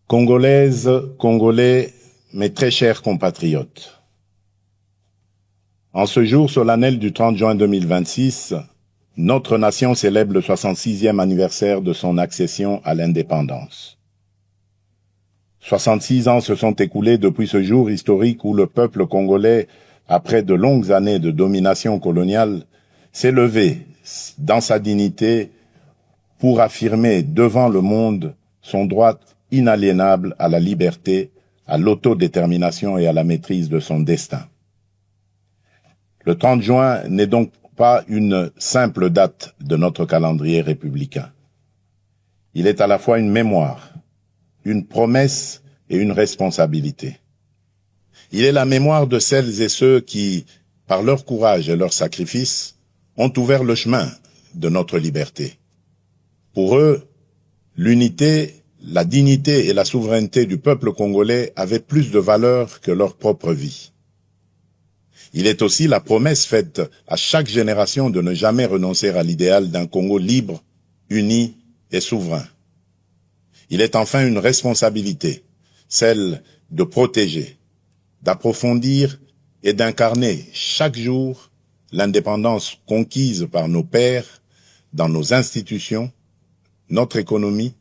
Congolaises, Congolais, mes très chers compatriotes. En ce jour solennel du 30 juin 2026, notre nation célèbre le 66e anniversaire de son accession à l'indépendance. 66 ans se sont écoulés depuis ce jour historique où le peuple congolais, après de longues années de domination coloniale, s'est levé dans sa dignité pour affirmer devant le monde son droit inaliénable à la liberté, à l'autodétermination et à la maîtrise de son destin. Le 30 juin n'est donc pas une simple date de notre calendrier républicain. Il est à la fois une mémoire, une promesse et une responsabilité. Il est la mémoire de celles et ceux qui, par leur courage et leur sacrifice, ont ouvert le chemin de notre liberté. Pour eux, l'unité, la dignité et la souveraineté du peuple congolais avaient plus de valeur que leur propre vie. Il est aussi la promesse faite à chaque génération de ne jamais renoncer à l'idéal d'un Congo libre, uni et souverain. Il est enfin une responsabilité, celle de protéger, d'approfondir et d'incarner chaque jour l'indépendance conquise par nos pères dans nos institutions, notre économie,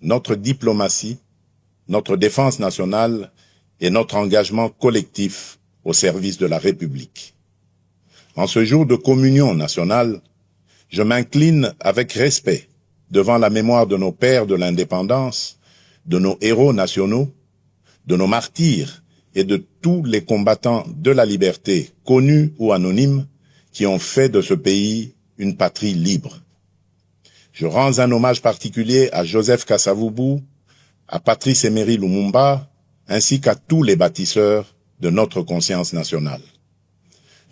notre diplomatie, notre défense nationale et notre engagement collectif au service de la République. En ce jour de communion nationale, je m'incline avec respect devant la mémoire de nos pères de l'indépendance, de nos héros nationaux, de nos martyrs et de tous les combattants de la liberté, connus ou anonymes, qui ont fait de ce pays une patrie libre. Je rends un hommage particulier à Joseph Kasavubu, à Patrice Emery Lumumba, ainsi qu'à tous les bâtisseurs de notre conscience nationale.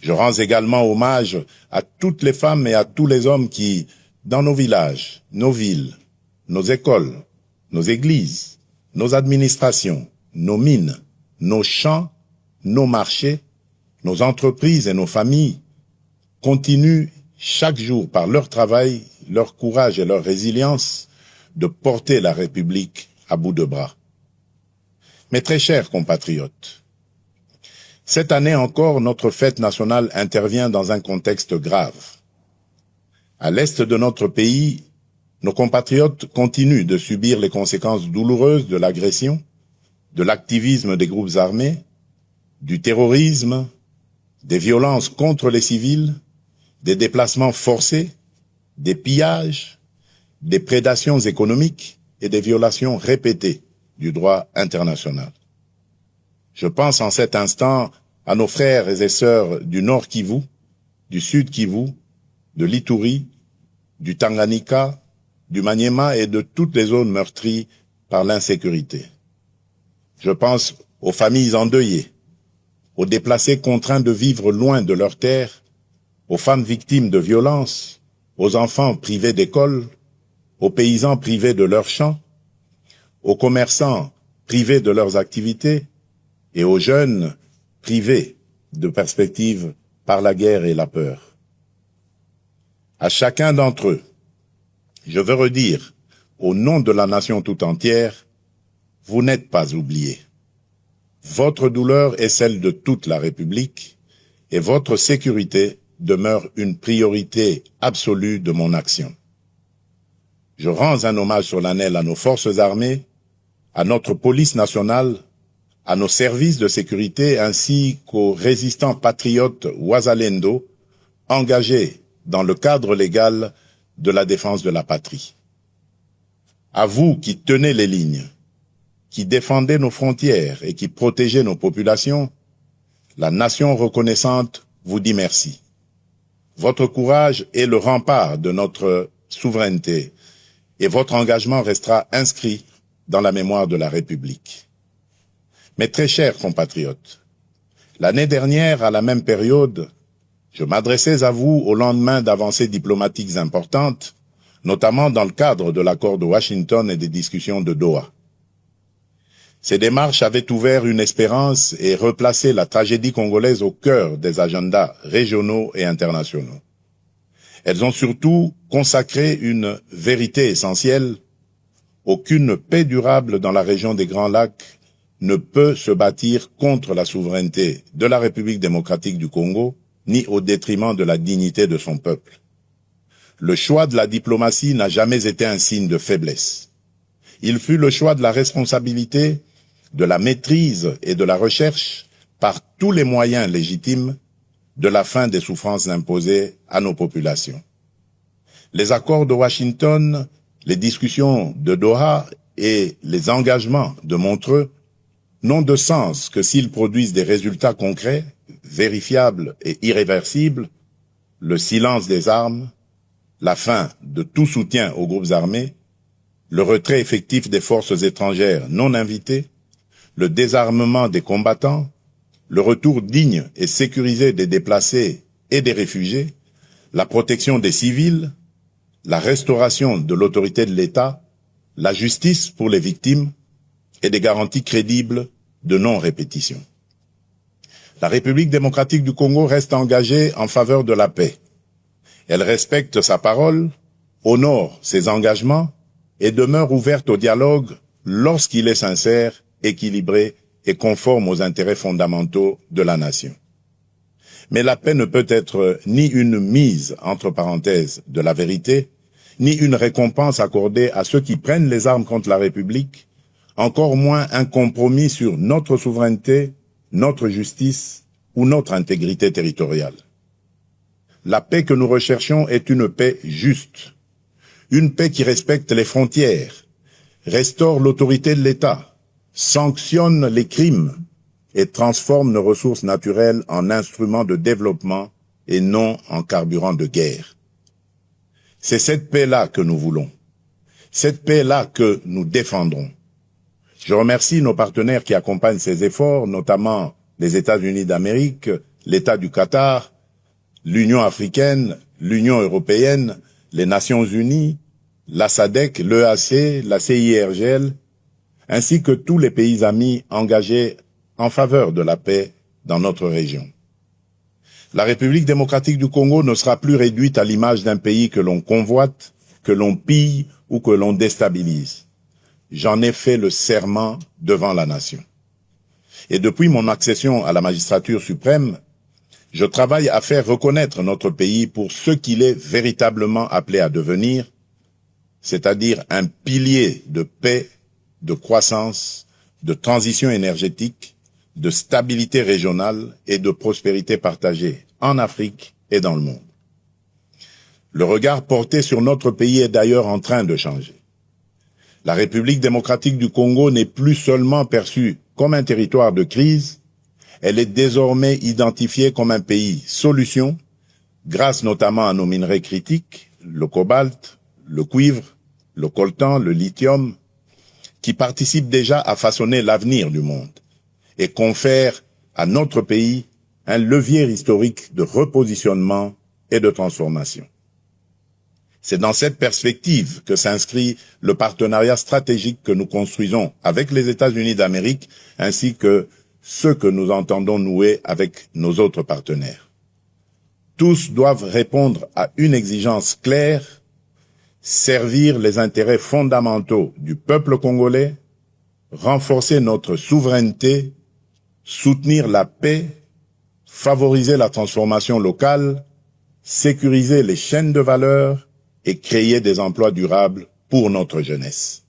Je rends également hommage à toutes les femmes et à tous les hommes qui, dans nos villages, nos villes, nos écoles, nos églises, nos administrations, nos mines, nos champs, nos marchés, nos entreprises et nos familles, continuent chaque jour par leur travail, leur courage et leur résilience de porter la République à bout de bras. Mes très chers compatriotes, cette année encore, notre fête nationale intervient dans un contexte grave. À l'est de notre pays, nos compatriotes continuent de subir les conséquences douloureuses de l'agression, de l'activisme des groupes armés, du terrorisme, des violences contre les civils, des déplacements forcés, des pillages, des prédations économiques et des violations répétées du droit international. Je pense en cet instant à nos frères et sœurs du Nord Kivu, du Sud Kivu, de l'Ituri, du Tanganyika, du Maniema et de toutes les zones meurtries par l'insécurité. Je pense aux familles endeuillées, aux déplacés contraints de vivre loin de leurs terres, aux femmes victimes de violences, aux enfants privés d'école, aux paysans privés de leurs champs, aux commerçants privés de leurs activités et aux jeunes privés de perspectives par la guerre et la peur. À chacun d'entre eux, je veux redire, au nom de la nation tout entière, vous n'êtes pas oubliés. Votre douleur est celle de toute la République et votre sécurité demeure une priorité absolue de mon action. Je rends un hommage solennel à nos forces armées, à notre police nationale, à nos services de sécurité ainsi qu'aux résistants patriotes Wazalendo engagés dans le cadre légal de la défense de la patrie. À vous qui tenez les lignes, qui défendez nos frontières et qui protégez nos populations, la nation reconnaissante vous dit merci. Votre courage est le rempart de notre souveraineté et votre engagement restera inscrit dans la mémoire de la République. Mes très chers compatriotes, l'année dernière, à la même période, je m'adressais à vous au lendemain d'avancées diplomatiques importantes, notamment dans le cadre de l'accord de Washington et des discussions de Doha. Ces démarches avaient ouvert une espérance et replacé la tragédie congolaise au cœur des agendas régionaux et internationaux. Elles ont surtout consacré une vérité essentielle. aucune paix durable dans la région des Grands Lacs ne peut se bâtir contre la souveraineté de la République démocratique du Congo, ni au détriment de la dignité de son peuple. Le choix de la diplomatie n'a jamais été un signe de faiblesse. Il fut le choix de la responsabilité, de la maîtrise et de la recherche, par tous les moyens légitimes, de la fin des souffrances imposées à nos populations. Les accords de Washington, les discussions de Doha et les engagements de Montreux n'ont de sens que s'ils produisent des résultats concrets, vérifiables et irréversibles, le silence des armes, la fin de tout soutien aux groupes armés, le retrait effectif des forces étrangères non invitées, le désarmement des combattants, le retour digne et sécurisé des déplacés et des réfugiés, la protection des civils, la restauration de l'autorité de l'État, la justice pour les victimes et des garanties crédibles de non-répétition. La République démocratique du Congo reste engagée en faveur de la paix. Elle respecte sa parole, honore ses engagements et demeure ouverte au dialogue lorsqu'il est sincère, équilibré et conforme aux intérêts fondamentaux de la nation. Mais la paix ne peut être ni une mise entre parenthèses de la vérité, ni une récompense accordée à ceux qui prennent les armes contre la République, encore moins un compromis sur notre souveraineté, notre justice ou notre intégrité territoriale. La paix que nous recherchons est une paix juste, une paix qui respecte les frontières, restaure l'autorité de l'État, sanctionne les crimes et transforme nos ressources naturelles en instruments de développement et non en carburant de guerre. C'est cette paix-là que nous voulons, cette paix-là que nous défendrons. Je remercie nos partenaires qui accompagnent ces efforts, notamment les États-Unis d'Amérique, l'État du Qatar, l'Union africaine, l'Union européenne, les Nations unies, la SADC, l'EAC, la CIRGL, ainsi que tous les pays amis engagés en faveur de la paix dans notre région. La République démocratique du Congo ne sera plus réduite à l'image d'un pays que l'on convoite, que l'on pille ou que l'on déstabilise. J'en ai fait le serment devant la nation. Et depuis mon accession à la magistrature suprême, je travaille à faire reconnaître notre pays pour ce qu'il est véritablement appelé à devenir, c'est-à-dire un pilier de paix, de croissance, de transition énergétique, de stabilité régionale et de prospérité partagée en Afrique et dans le monde. Le regard porté sur notre pays est d'ailleurs en train de changer. La République démocratique du Congo n'est plus seulement perçue comme un territoire de crise, elle est désormais identifiée comme un pays solution, grâce notamment à nos minerais critiques, le cobalt, le cuivre, le coltan, le lithium, qui participent déjà à façonner l'avenir du monde et confèrent à notre pays un levier historique de repositionnement et de transformation. C'est dans cette perspective que s'inscrit le partenariat stratégique que nous construisons avec les États-Unis d'Amérique, ainsi que ceux que nous entendons nouer avec nos autres partenaires. Tous doivent répondre à une exigence claire, servir les intérêts fondamentaux du peuple congolais, renforcer notre souveraineté, soutenir la paix, favoriser la transformation locale, sécuriser les chaînes de valeur et créer des emplois durables pour notre jeunesse.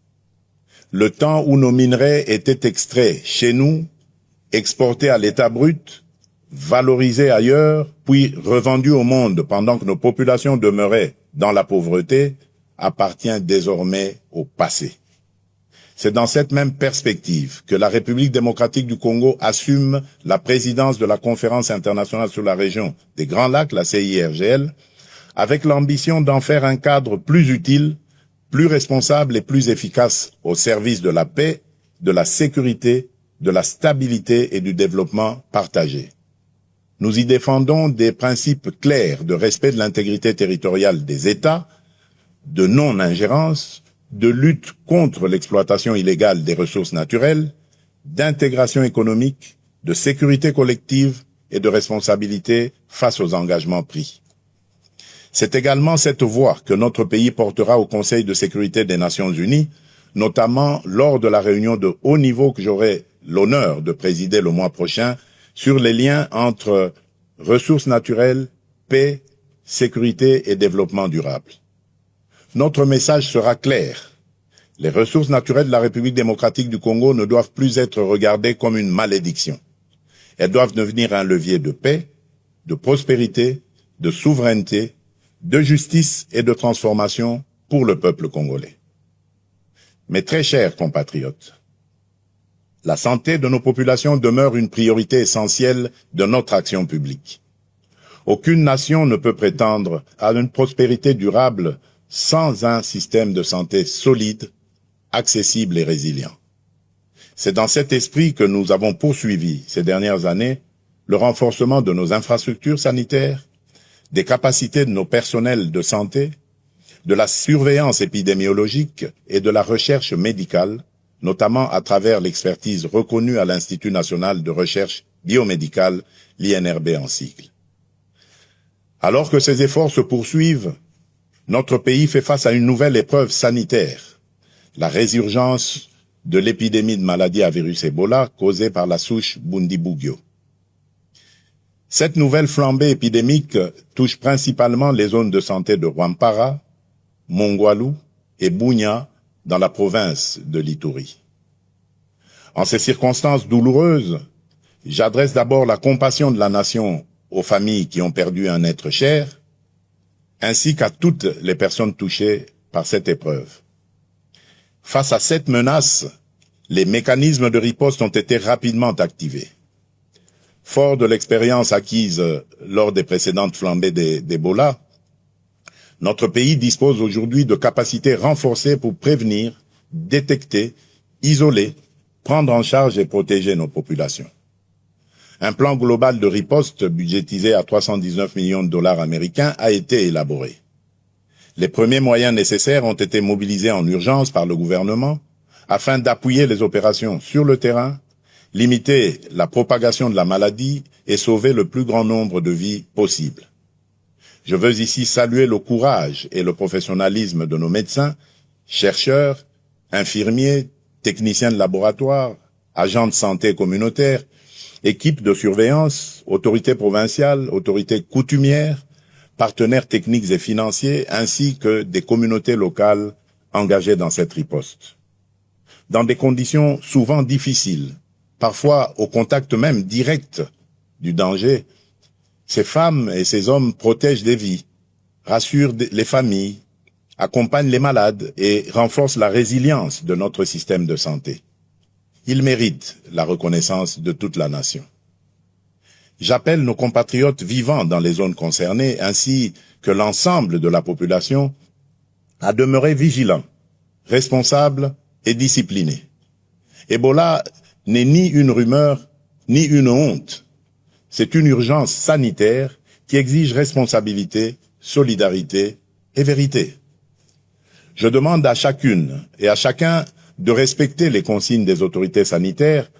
Le temps où nos minerais étaient extraits chez nous, exportés à l'état brut, valorisés ailleurs, puis revendus au monde pendant que nos populations demeuraient dans la pauvreté, appartient désormais au passé. C'est dans cette même perspective que la République démocratique du Congo assume la présidence de la Conférence internationale sur la région des Grands Lacs, la CIRGL, avec l'ambition d'en faire un cadre plus utile, plus responsable et plus efficace au service de la paix, de la sécurité, de la stabilité et du développement partagé. Nous y défendons des principes clairs de respect de l'intégrité territoriale des États, de non-ingérence, de lutte contre l'exploitation illégale des ressources naturelles, d'intégration économique, de sécurité collective et de responsabilité face aux engagements pris. C'est également cette voix que notre pays portera au Conseil de sécurité des Nations Unies notamment lors de la réunion de haut niveau que j'aurai l'honneur de présider le mois prochain sur les liens entre ressources naturelles, paix, sécurité et développement durable. Notre message sera clair. Les ressources naturelles de la République démocratique du Congo ne doivent plus être regardées comme une malédiction. Elles doivent devenir un levier de paix, de prospérité, de souveraineté, de justice et de transformation pour le peuple congolais. Mes très chers compatriotes, la santé de nos populations demeure une priorité essentielle de notre action publique. Aucune nation ne peut prétendre à une prospérité durable sans un système de santé solide, accessible et résilient. C'est dans cet esprit que nous avons poursuivi ces dernières années le renforcement de nos infrastructures sanitaires, des capacités de nos personnels de santé, de la surveillance épidémiologique et de la recherche médicale, notamment à travers l'expertise reconnue à l'Institut national de recherche biomédicale, l'INRB en sigle. Alors que ces efforts se poursuivent, notre pays fait face à une nouvelle épreuve sanitaire, la résurgence de l'épidémie de maladie à virus Ebola causée par la souche Bundibugyo. Cette nouvelle flambée épidémique touche principalement les zones de santé de Rwampara, Mongwalu et Bunia dans la province de l'Ituri. En ces circonstances douloureuses, j'adresse d'abord la compassion de la nation aux familles qui ont perdu un être cher, ainsi qu'à toutes les personnes touchées par cette épreuve. Face à cette menace, les mécanismes de riposte ont été rapidement activés. Fort de l'expérience acquise lors des précédentes flambées d'Ebola, notre pays dispose aujourd'hui de capacités renforcées pour prévenir, détecter, isoler, prendre en charge et protéger nos populations. Un plan global de riposte budgétisé à 319 millions de dollars américains a été élaboré. Les premiers moyens nécessaires ont été mobilisés en urgence par le gouvernement afin d'appuyer les opérations sur le terrain, limiter la propagation de la maladie et sauver le plus grand nombre de vies possible. Je veux ici saluer le courage et le professionnalisme de nos médecins, chercheurs, infirmiers, techniciens de laboratoire, agents de santé communautaires, équipes de surveillance, autorités provinciales, autorités coutumières, partenaires techniques et financiers, ainsi que des communautés locales engagées dans cette riposte. Dans des conditions souvent difficiles, parfois au contact même direct du danger, ces femmes et ces hommes protègent des vies, rassurent les familles, accompagnent les malades et renforcent la résilience de notre système de santé. Ils méritent la reconnaissance de toute la nation. J'appelle nos compatriotes vivant dans les zones concernées, ainsi que l'ensemble de la population, à demeurer vigilants, responsables et disciplinés. Ebola n'est ni une rumeur, ni une honte. C'est une urgence sanitaire qui exige responsabilité, solidarité et vérité. Je demande à chacune et à chacun de respecter les consignes des autorités sanitaires,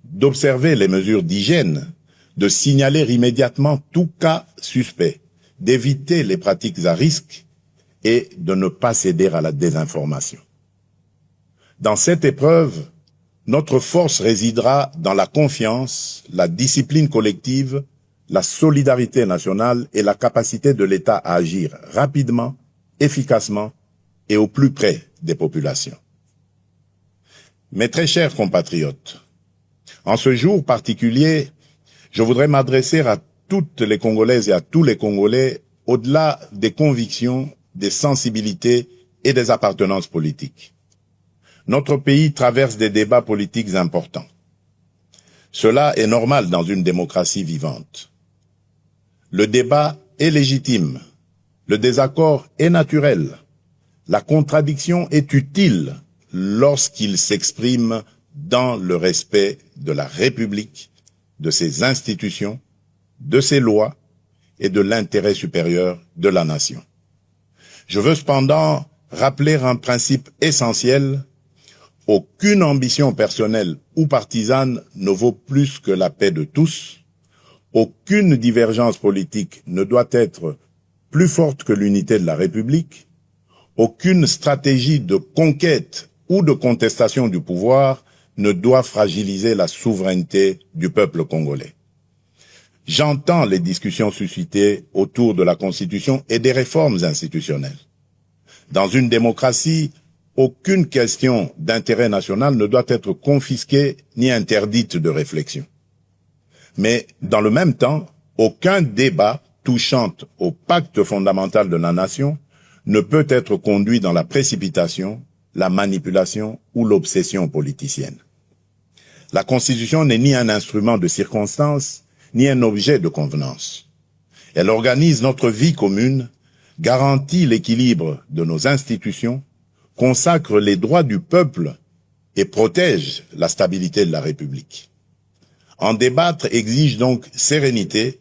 d'observer les mesures d'hygiène, de signaler immédiatement tout cas suspect, d'éviter les pratiques à risque et de ne pas céder à la désinformation. Dans cette épreuve, notre force résidera dans la confiance, la discipline collective, la solidarité nationale et la capacité de l'État à agir rapidement, efficacement et au plus près des populations. Mes très chers compatriotes, en ce jour particulier, je voudrais m'adresser à toutes les Congolaises et à tous les Congolais au-delà des convictions, des sensibilités et des appartenances politiques. Notre pays traverse des débats politiques importants. Cela est normal dans une démocratie vivante. Le débat est légitime, le désaccord est naturel, la contradiction est utile lorsqu'il s'exprime dans le respect de la République, de ses institutions, de ses lois et de l'intérêt supérieur de la nation. Je veux cependant rappeler un principe essentiel: aucune ambition personnelle ou partisane ne vaut plus que la paix de tous. Aucune divergence politique ne doit être plus forte que l'unité de la République. Aucune stratégie de conquête ou de contestation du pouvoir ne doit fragiliser la souveraineté du peuple congolais. J'entends les discussions suscitées autour de la Constitution et des réformes institutionnelles. Dans une démocratie, aucune question d'intérêt national ne doit être confisquée ni interdite de réflexion. Mais dans le même temps, aucun débat touchant au pacte fondamental de la nation ne peut être conduit dans la précipitation, la manipulation ou l'obsession politicienne. La Constitution n'est ni un instrument de circonstance, ni un objet de convenance. Elle organise notre vie commune, garantit l'équilibre de nos institutions, consacre les droits du peuple et protège la stabilité de la République. En débattre exige donc sérénité,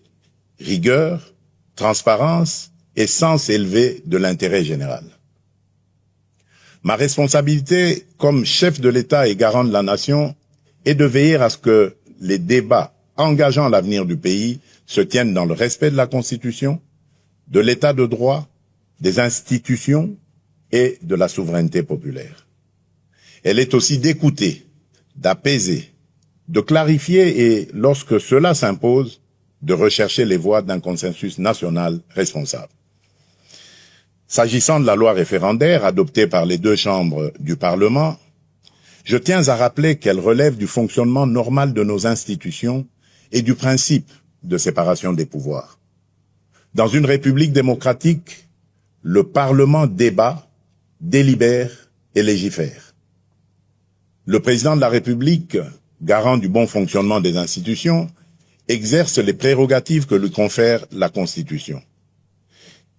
rigueur, transparence et sens élevé de l'intérêt général. Ma responsabilité comme chef de l'État et garant de la nation est de veiller à ce que les débats engageant l'avenir du pays se tiennent dans le respect de la Constitution, de l'État de droit, des institutions et de la souveraineté populaire. Elle est aussi d'écouter, d'apaiser, de clarifier et, lorsque cela s'impose, de rechercher les voies d'un consensus national responsable. S'agissant de la loi référendaire adoptée par les deux chambres du Parlement, je tiens à rappeler qu'elle relève du fonctionnement normal de nos institutions et du principe de séparation des pouvoirs. Dans une république démocratique, le Parlement débat, délibère et légifère. Le président de la République, garant du bon fonctionnement des institutions, exerce les prérogatives que lui confère la Constitution.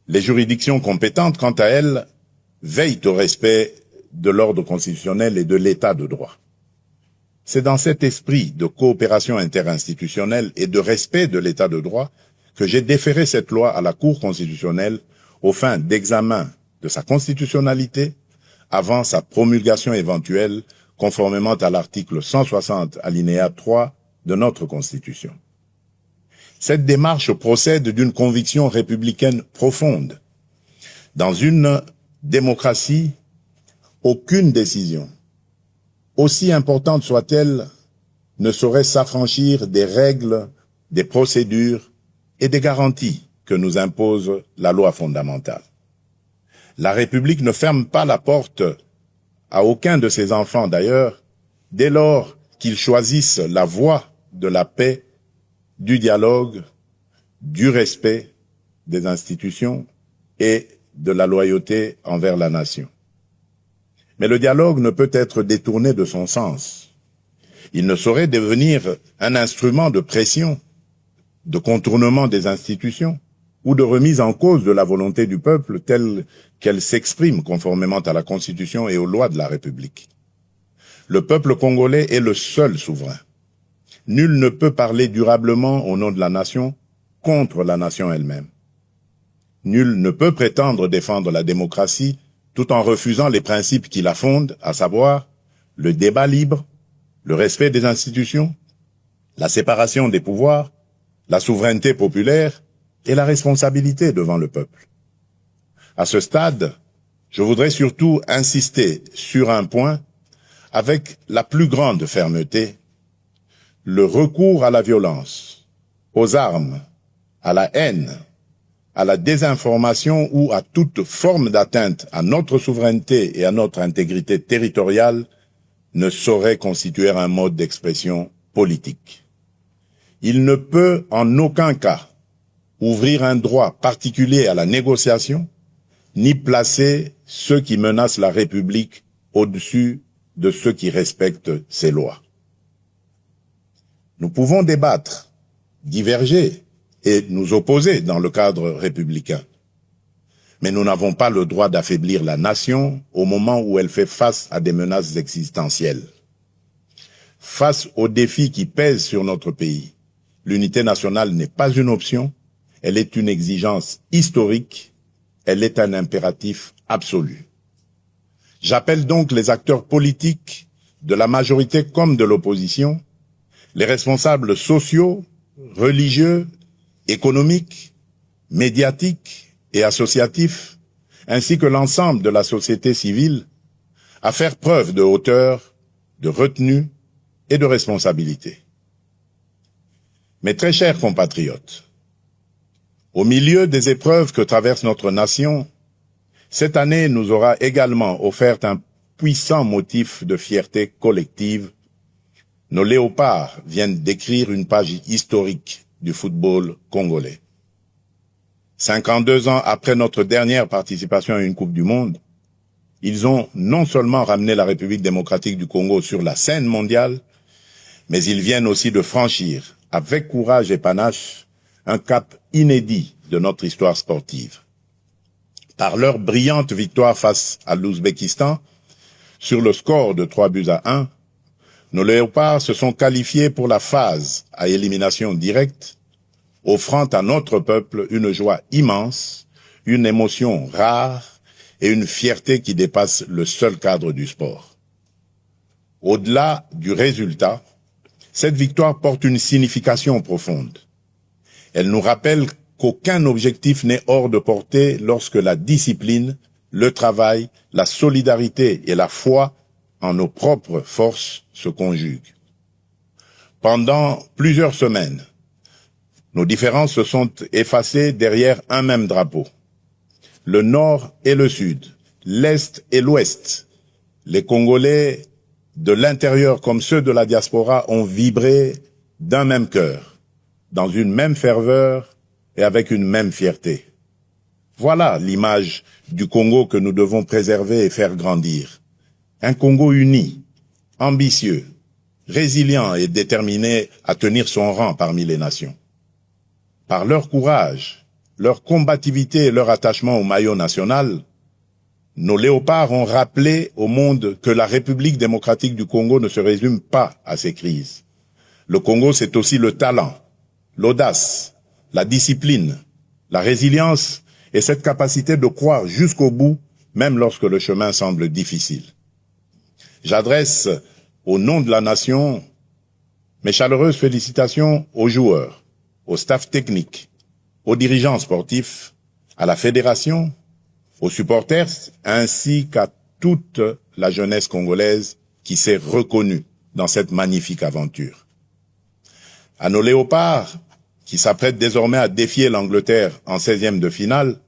Les juridictions compétentes, quant à elles, veillent au respect de l'ordre constitutionnel et de l'état de droit. C'est dans cet esprit de coopération interinstitutionnelle et de respect de l'état de droit que j'ai déféré cette loi à la Cour constitutionnelle aux fins d'examen de sa constitutionnalité avant sa promulgation éventuelle conformément à l'article 160 alinéa 3 de notre Constitution. Cette démarche procède d'une conviction républicaine profonde. Dans une démocratie, aucune décision, aussi importante soit-elle, ne saurait s'affranchir des règles, des procédures et des garanties que nous impose la loi fondamentale. La République ne ferme pas la porte à aucun de ses enfants d'ailleurs, dès lors qu'ils choisissent la voie de la paix, du dialogue, du respect des institutions et de la loyauté envers la nation. Mais le dialogue ne peut être détourné de son sens. Il ne saurait devenir un instrument de pression, de contournement des institutions ou de remise en cause de la volonté du peuple telle qu'elle s'exprime conformément à la Constitution et aux lois de la République. Le peuple congolais est le seul souverain. Nul ne peut parler durablement au nom de la nation contre la nation elle-même. Nul ne peut prétendre défendre la démocratie tout en refusant les principes qui la fondent, à savoir le débat libre, le respect des institutions, la séparation des pouvoirs, la souveraineté populaire et la responsabilité devant le peuple. À ce stade, je voudrais surtout insister sur un point avec la plus grande fermeté: le recours à la violence, aux armes, à la haine, à la désinformation ou à toute forme d'atteinte à notre souveraineté et à notre intégrité territoriale ne saurait constituer un mode d'expression politique. Il ne peut en aucun cas ouvrir un droit particulier à la négociation, ni placer ceux qui menacent la République au-dessus de ceux qui respectent ses lois. Nous pouvons débattre, diverger et nous opposer dans le cadre républicain. Mais nous n'avons pas le droit d'affaiblir la nation au moment où elle fait face à des menaces existentielles. Face aux défis qui pèsent sur notre pays, l'unité nationale n'est pas une option, elle est une exigence historique, elle est un impératif absolu. J'appelle donc les acteurs politiques, de la majorité comme de l'opposition, les responsables sociaux, religieux, économiques, médiatiques et associatifs, ainsi que l'ensemble de la société civile, à faire preuve de hauteur, de retenue et de responsabilité. Mes très chers compatriotes, au milieu des épreuves que traverse notre nation, cette année nous aura également offert un puissant motif de fierté collective. Nos léopards viennent d'écrire une page historique du football congolais. 52 ans après notre dernière participation à une Coupe du Monde, ils ont non seulement ramené la République démocratique du Congo sur la scène mondiale, mais ils viennent aussi de franchir, avec courage et panache, un cap inédit de notre histoire sportive. Par leur brillante victoire face à l'Ouzbékistan, sur le score de 3-1, nos léopards se sont qualifiés pour la phase à élimination directe, offrant à notre peuple une joie immense, une émotion rare et une fierté qui dépasse le seul cadre du sport. Au-delà du résultat, cette victoire porte une signification profonde. Elle nous rappelle qu'aucun objectif n'est hors de portée lorsque la discipline, le travail, la solidarité et la foi en nos propres forces se conjuguent. Pendant plusieurs semaines, nos différences se sont effacées derrière un même drapeau. Le Nord et le Sud, l'Est et l'Ouest, les Congolais de l'intérieur comme ceux de la diaspora ont vibré d'un même cœur, dans une même ferveur et avec une même fierté. Voilà l'image du Congo que nous devons préserver et faire grandir. Un Congo uni, ambitieux, résilient et déterminé à tenir son rang parmi les nations. Par leur courage, leur combativité et leur attachement au maillot national, nos léopards ont rappelé au monde que la République démocratique du Congo ne se résume pas à ses crises. Le Congo, c'est aussi le talent, l'audace, la discipline, la résilience et cette capacité de croire jusqu'au bout, même lorsque le chemin semble difficile. J'adresse, au nom de la nation, mes chaleureuses félicitations aux joueurs, au staff technique, aux dirigeants sportifs, à la fédération, aux supporters, ainsi qu'à toute la jeunesse congolaise qui s'est reconnue dans cette magnifique aventure. À nos léopards, qui s'apprêtent désormais à défier l'Angleterre en 16e de finale,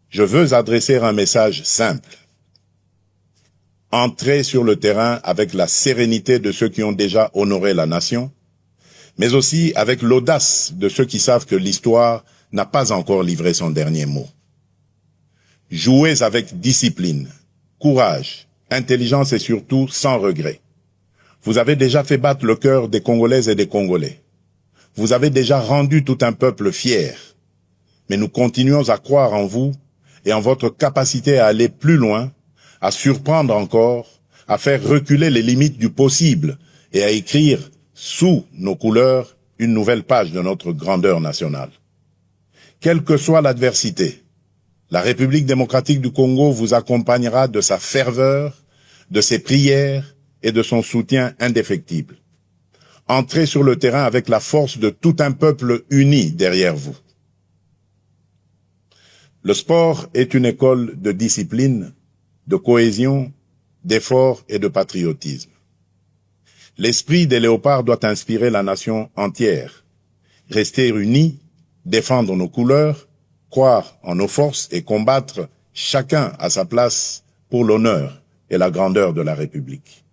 je veux adresser un message simple. Entrez sur le terrain avec la sérénité de ceux qui ont déjà honoré la nation, mais aussi avec l'audace de ceux qui savent que l'histoire n'a pas encore livré son dernier mot. Jouez avec discipline, courage, intelligence et surtout sans regret. Vous avez déjà fait battre le cœur des Congolaises et des Congolais. Vous avez déjà rendu tout un peuple fier. Mais nous continuons à croire en vous et en votre capacité à aller plus loin, à surprendre encore, à faire reculer les limites du possible et à écrire, sous nos couleurs, une nouvelle page de notre grandeur nationale. Quelle que soit l'adversité, la République démocratique du Congo vous accompagnera de sa ferveur, de ses prières et de son soutien indéfectible. Entrez sur le terrain avec la force de tout un peuple uni derrière vous. Le sport est une école de discipline, de cohésion, d'effort et de patriotisme. L'esprit des léopards doit inspirer la nation entière. Rester unis, défendre nos couleurs, croire en nos forces et combattre chacun à sa place pour l'honneur et la grandeur de la République.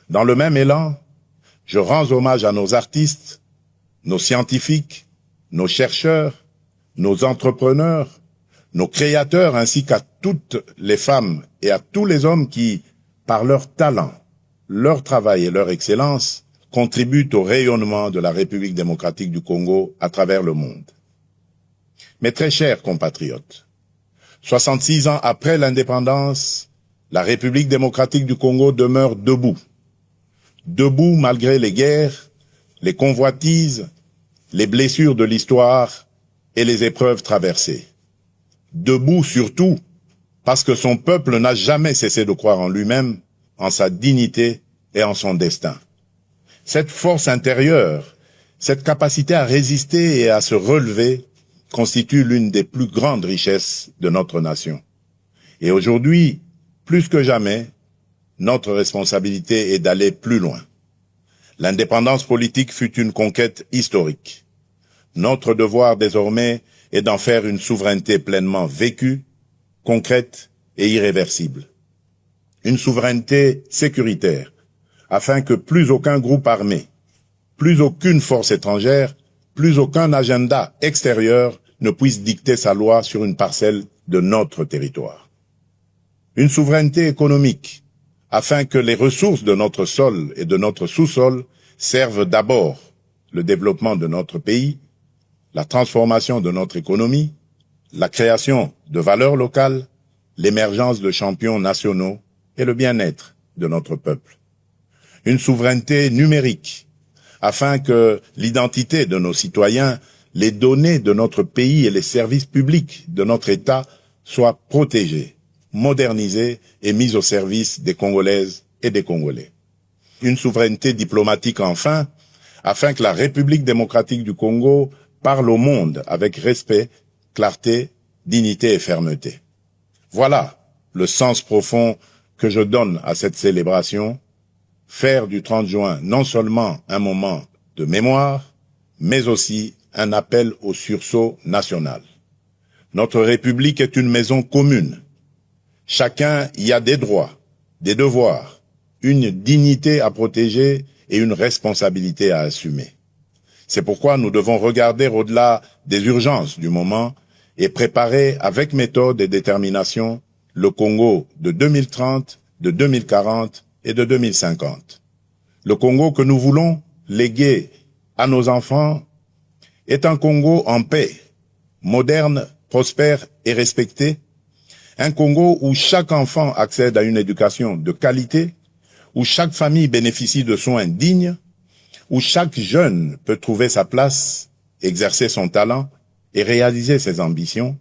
Dans le même élan, je rends hommage à nos artistes, nos scientifiques, nos chercheurs, nos entrepreneurs, nos créateurs ainsi qu'à toutes les femmes et à tous les hommes qui, par leur talent, leur travail et leur excellence, contribuent au rayonnement de la République démocratique du Congo à travers le monde. Mes très chers compatriotes, 66 ans après l'indépendance, la République démocratique du Congo demeure debout. Debout malgré les guerres, les convoitises, les blessures de l'histoire et les épreuves traversées. Debout surtout parce que son peuple n'a jamais cessé de croire en lui-même, en sa dignité et en son destin. Cette force intérieure, cette capacité à résister et à se relever constitue l'une des plus grandes richesses de notre nation. Et aujourd'hui, plus que jamais, notre responsabilité est d'aller plus loin. L'indépendance politique fut une conquête historique. Notre devoir désormais est d'en faire une souveraineté pleinement vécue, concrète et irréversible. Une souveraineté sécuritaire, afin que plus aucun groupe armé, plus aucune force étrangère, plus aucun agenda extérieur ne puisse dicter sa loi sur une parcelle de notre territoire. Une souveraineté économique, afin que les ressources de notre sol et de notre sous-sol servent d'abord le développement de notre pays, la transformation de notre économie, la création de valeurs locales, l'émergence de champions nationaux et le bien-être de notre peuple. Une souveraineté numérique, afin que l'identité de nos citoyens, les données de notre pays et les services publics de notre État soient protégés, modernisés et mis au service des Congolaises et des Congolais. Une souveraineté diplomatique enfin, afin que la République démocratique du Congo parle au monde avec respect, clarté, dignité et fermeté. Voilà le sens profond que je donne à cette célébration, faire du 30 juin non seulement un moment de mémoire, mais aussi un appel au sursaut national. Notre République est une maison commune. Chacun y a des droits, des devoirs, une dignité à protéger et une responsabilité à assumer. C'est pourquoi nous devons regarder au-delà des urgences du moment et préparer avec méthode et détermination le Congo de 2030, de 2040 et de 2050. Le Congo que nous voulons léguer à nos enfants est un Congo en paix, moderne, prospère et respecté, un Congo où chaque enfant accède à une éducation de qualité, où chaque famille bénéficie de soins dignes, où chaque jeune peut trouver sa place, exercer son talent et réaliser ses ambitions,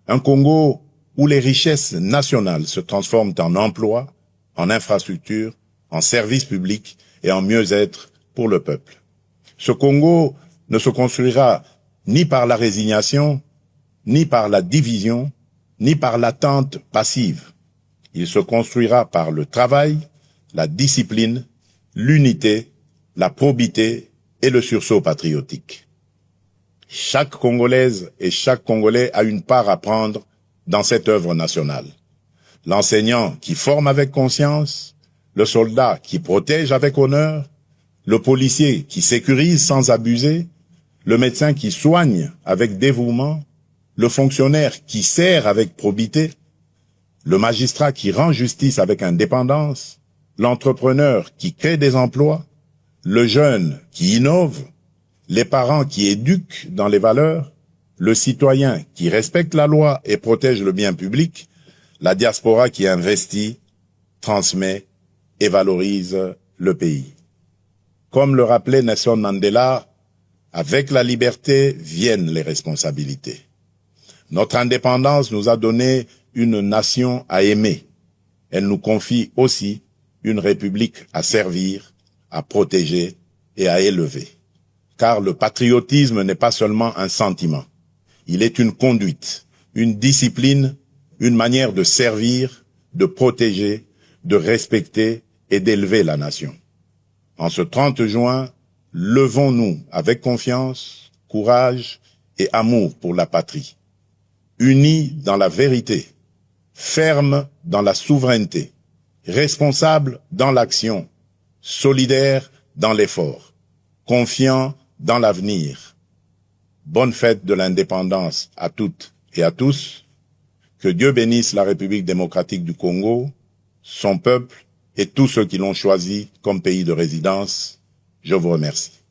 un Congo où les richesses nationales se transforment en emplois, en infrastructures, en services publics et en mieux-être pour le peuple. Ce Congo ne se construira ni par la résignation, ni par la division, ni par l'attente passive. Il se construira par le travail, la discipline, l'unité, la probité et le sursaut patriotique. Chaque Congolaise et chaque Congolais a une part à prendre dans cette œuvre nationale. L'enseignant qui forme avec conscience, le soldat qui protège avec honneur, le policier qui sécurise sans abuser, le médecin qui soigne avec dévouement, le fonctionnaire qui sert avec probité, le magistrat qui rend justice avec indépendance, l'entrepreneur qui crée des emplois, le jeune qui innove, les parents qui éduquent dans les valeurs, le citoyen qui respecte la loi et protège le bien public, la diaspora qui investit, transmet et valorise le pays. Comme le rappelait Nelson Mandela, avec la liberté viennent les responsabilités. Notre indépendance nous a donné une nation à aimer. Elle nous confie aussi une république à servir, à protéger et à élever. Car le patriotisme n'est pas seulement un sentiment. Il est une conduite, une discipline, une manière de servir, de protéger, de respecter et d'élever la nation. En ce 30 juin, levons-nous avec confiance, courage et amour pour la patrie. Unis dans la vérité, fermes dans la souveraineté, responsables dans l'action, solidaires dans l'effort, confiants dans l'avenir. Bonne fête de l'indépendance à toutes et à tous. Que Dieu bénisse la République démocratique du Congo, son peuple et tous ceux qui l'ont choisi comme pays de résidence. Je vous remercie.